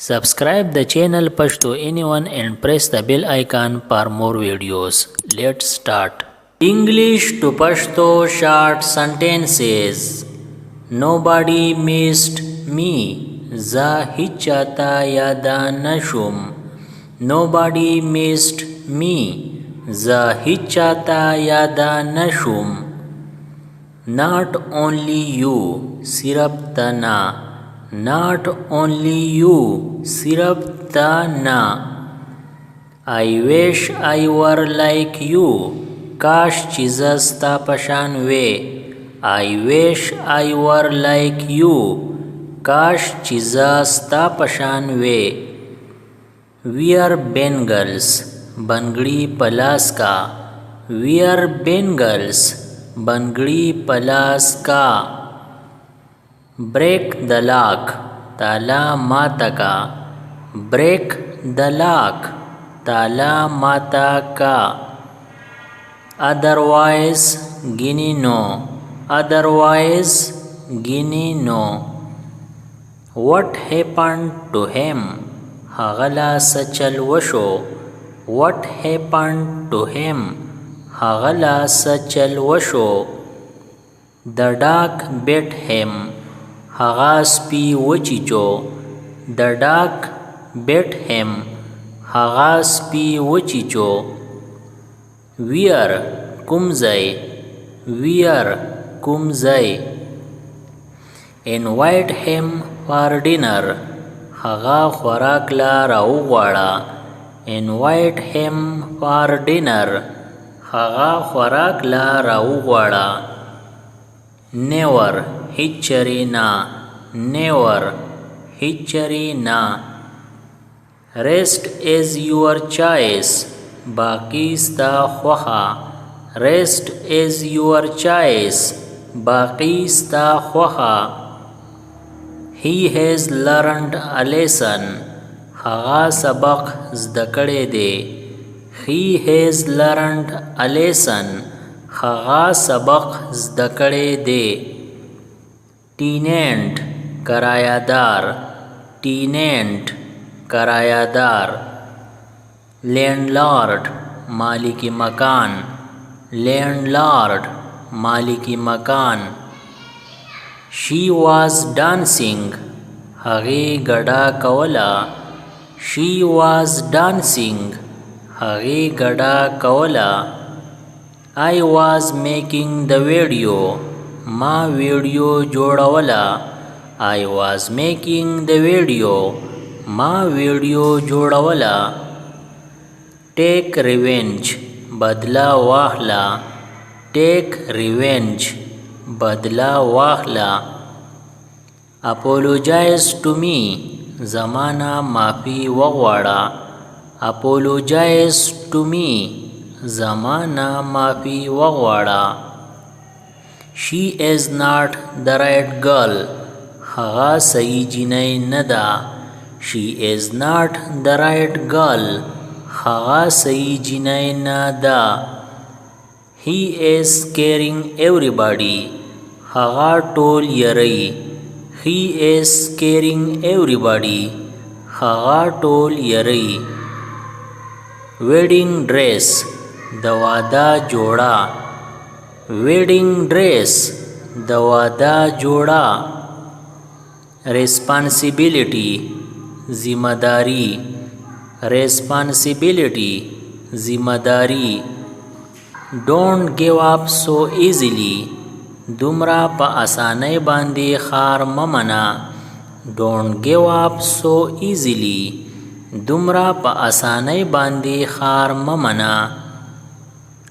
Subscribe the channel Pashto Anyone and press the bell icon for more videos. Let's start. English to Pashto short sentences. Nobody missed me. Za hichata yada nashum. Nobody missed me. Za hichata yada nashum. Not only you, sirap tana. Not only you, sirap tana. I wish I were like you. काश चीज़स्ता पशान वे. I wish I were like you. काश चीज़स्ता पशान वे. Wear bangles. बनगड़ी पलास का. Wear bangles. बनगड़ी पलास का. Break the lock. ताला माता का. Break the lock. ताला माता का. Otherwise गिनी no. Otherwise Guinea no. What happened to him? हगला सचल वशो. What happened to him? हगला सचल वशो. The dog bit him. हगा स्पी वचिचो. The dog bit him. हगा स्पी वचिचो. Wear कुमज़ई. Wear कुमज़ई. Invite him for dinner. हगा खुराक ला राउ वाड़ा. Invite him for dinner. हगा खुराक ला राउ वाड़ा. Never हिचरी ना. Never हिचरी ना. Rest is your choice. बाकी स्ता ख्वाहा. Rest is your choice. बाकी स्ता ख्वाहा. He has learned a lesson. हगा सबक ज़दकड़े दे. He has learned a lesson. हगा सबक ज़दकड़े दे. Tenant करायादार. Tenant करायादार. Landlord मालिकी मकान. Landlord मालिकी मकान. She was dancing. हगे गड़ा कवला. She was dancing. हगे गड़ा कवला. I was making the video. मा वीडियो जोड़वला. I was making the video. मा वीडियो जोड़वला. Take revenge. बदला वाहला. Take revenge. बदला वाहला. Apologize to me. ज़माना माफ़ी वग़वाड़ा. Apologize to me. ज़माना माफ़ी वग़वाड़ा. She is not the right girl. हगा सही जिनई नदा. She is not the right girl. हगा सही जिनई नदा. He is scaring everybody. हगा टोल यरई. He is scaring everybody. हगा टोल यरई. Wedding dress. दवादा जोड़ा. Wedding dress. दवादा जोड़ा. Responsibility जिम्मेदारी. Responsibility जिम्मेदारी. Don't give up so easily. Dumra पा आसानी बांदी खार ममना. Don't give up so easily. Dumra पा आसानी बांदी खार ममना.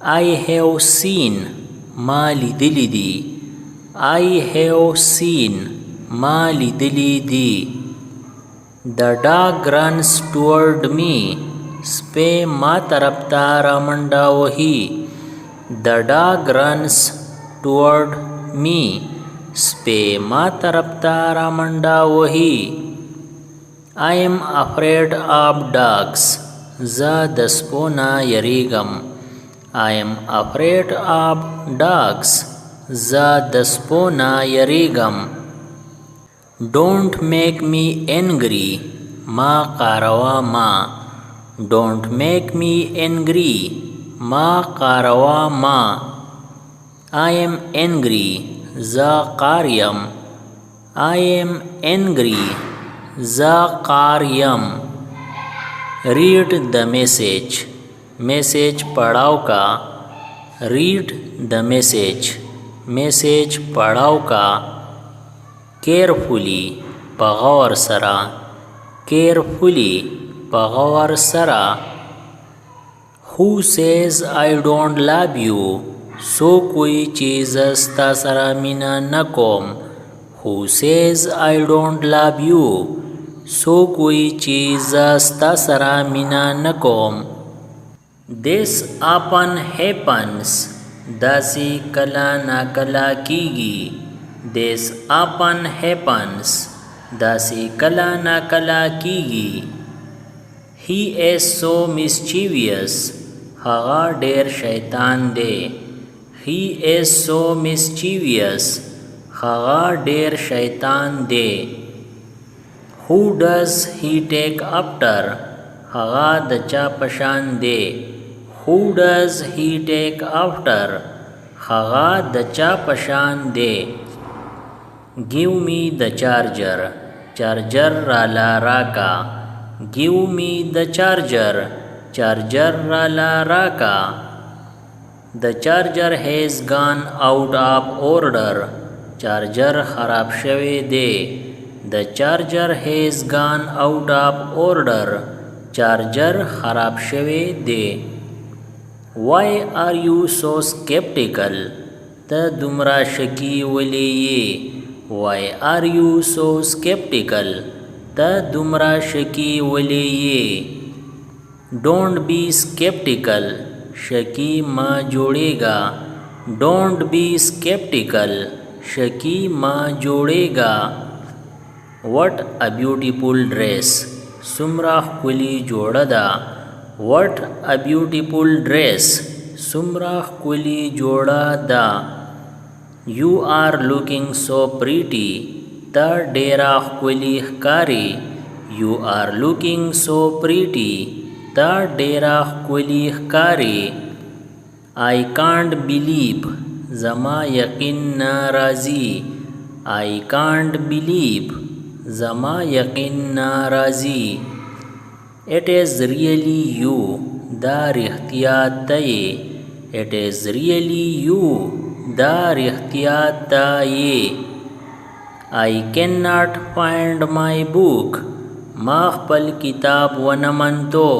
I have seen. माली दिली दी. I have seen. माली दिली दी. The dog runs toward me. स्पे मा तरफ्ता रामंडा वही. The dog runs toward me. स्पे मा तरफ्ता रामंडा वही. I am afraid of dogs. ज़ा दस्पोना यरीगम. I am afraid of dogs. ज़ा दस्पोना यरीगम. Don't make me angry. ما قاروا ما. Don't make me angry. ما قاروا ما. I am angry. زه قار یم. I am angry. زه قار یم. Read the message. Message पढ़ाओ का. Read the message. मैसेज पढ़ाओ का. Carefully. په سرا. Carefully. په سرا. Who says I don't love you? سو کوئی چیز ستا سرا مینا نکوم. Who says I don't love you? سو کوئی چیز ستا سرا مینا نکوم. This often happens. داسی کلا ناکلا کیگی. This often happens. داسی کلا ناکلا کیگی. He is so mischievous. هغه ډیر شیطان دی. He is so mischievous. هغه ډیر شیطان دی. Who does he take after? هغه د چا پشان دی. Who does he take after? هغه د چا پشان دی. Give me the charger. چارجر رالا راکا. Give me the charger. چارجر رالا راکا. The charger has gone out of order. چارجر خراب شوی دی. The charger has gone out of order. چارجر خراب شوی دی. Why are you so skeptical? ته دومره شکی ولی یې. Why are you so skeptical? ته دومره شکی ولی یې. Don't be skeptical. شکی ما جوړیگا. Don't be skeptical. شکی ما جوړیگا. What a beautiful dress. سمرا ښکلی جوړه ده. What a beautiful dress. سمرا ښکلی جوړه ده. You are looking so pretty. ته ډیره ښکلی ښکاری. You are looking so pretty. ته ډیره ښکلی ښکاری. I can't believe. زما یقین نه راځي. I can't believe. زما یقین نه راځي. It is really you. دا رښتیا ته یې. It is really you. دا رښتیا ته یې. I cannot find my book. ما خپل کتاب ونه مندو.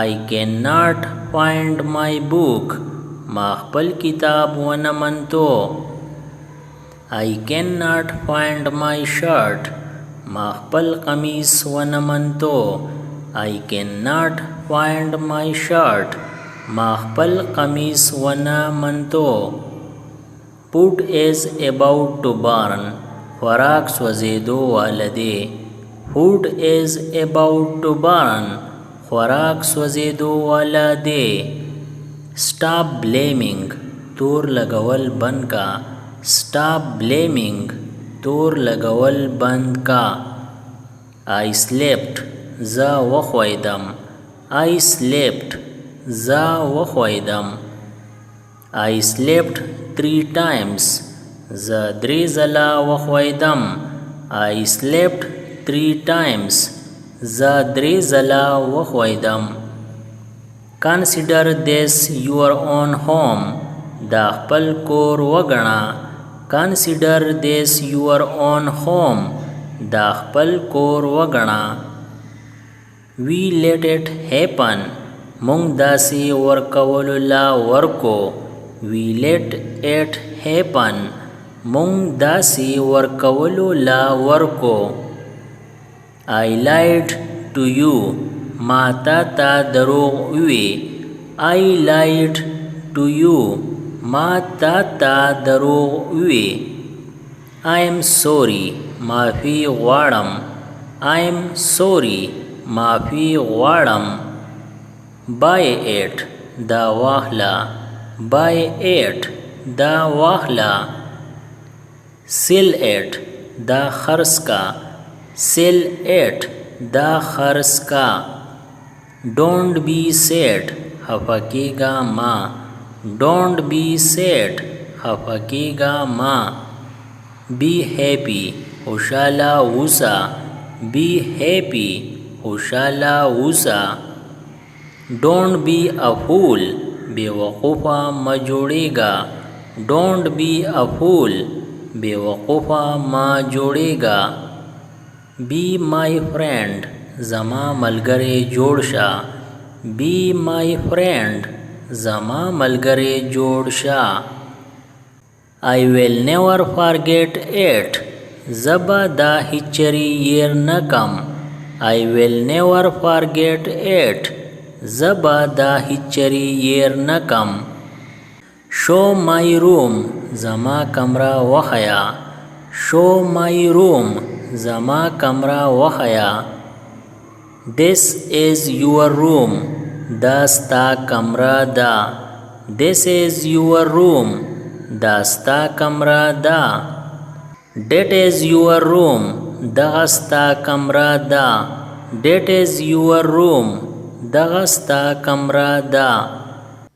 I cannot find my book. ما خپل کتاب ونه مندو. I cannot find my shirt. ما خپل قمیص ونه مندو. I cannot find my shirt. ما خپل قمیص ونه مندو. Food is about to burn. خوراک سوځېدو واله دی. Food is about to burn. خوراک سوځېدو واله دی. Stop blaming. تور لګول بند کا. Stop blaming. تور لګول بند کا. I slept. زه وخویدم. I slept. زه وخویدم. I slept 3 times. زه 3 ځله وخویدم. I slept 3 times. زه 3 ځله وخویدم. Consider this your own home. دا خپل کور وګڼه. Consider this your own home. دا خپل کور وګڼه. We let it happen. مونږ داسې ورکولو لا ورکو. We let it happen. مونږ داسې ورکولو لا ورکو. I lied to you. ما تا تا دروغ وی. I lied to you. ما تا تا دروغ وی. I am sorry. معافی غواړم. I am sorry. معافی غواړم. Buy it. دا واخلا. Buy it. دا واخلا. Sell it. دا خرڅ کا. Sell it. دا خرڅ کا. Don't be sad, خفه کېږه مه. Don't be sad, خفه کېږه مه. Be happy, خوشاله اوسه. Be happy, خوشاله اوسه. Don't be a fool, بېوقوفه مه جوړېږه. Don't be a fool, بېوقوفه مه جوړېږه. Be my friend, زما ملګری جوړ شه. Be my friend, زما ملګری جوړ شه. I will never forget it, زه به دا هیچرې هېر نه کم. I will never forget it, زه به دا هیچرې هېر نه کم. Show my room, زما کمره وښیه. Show my room, زما کمره وښیه. This is your room, دا ستا کمره ده. This is your room, دا ستا کمره ده. That is your room, دغه ستا کمره ده. That is your room, دغه ستا کمره ده.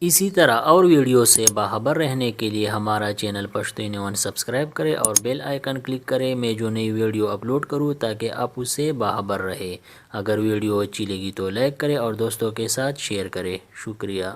इसी तरह और वीडियो से बाखबर रहने के लिए हमारा चैनल Pashto anyone subscribe करें और बेल आइकन क्लिक करें। मैं जो नई वीडियो अपलोड करूं ताकि आप उससे बाखबर रहे। अगर वीडियो अच्छी लगी तो लाइक करें और दोस्तों के साथ शेयर करें। शुक्रिया।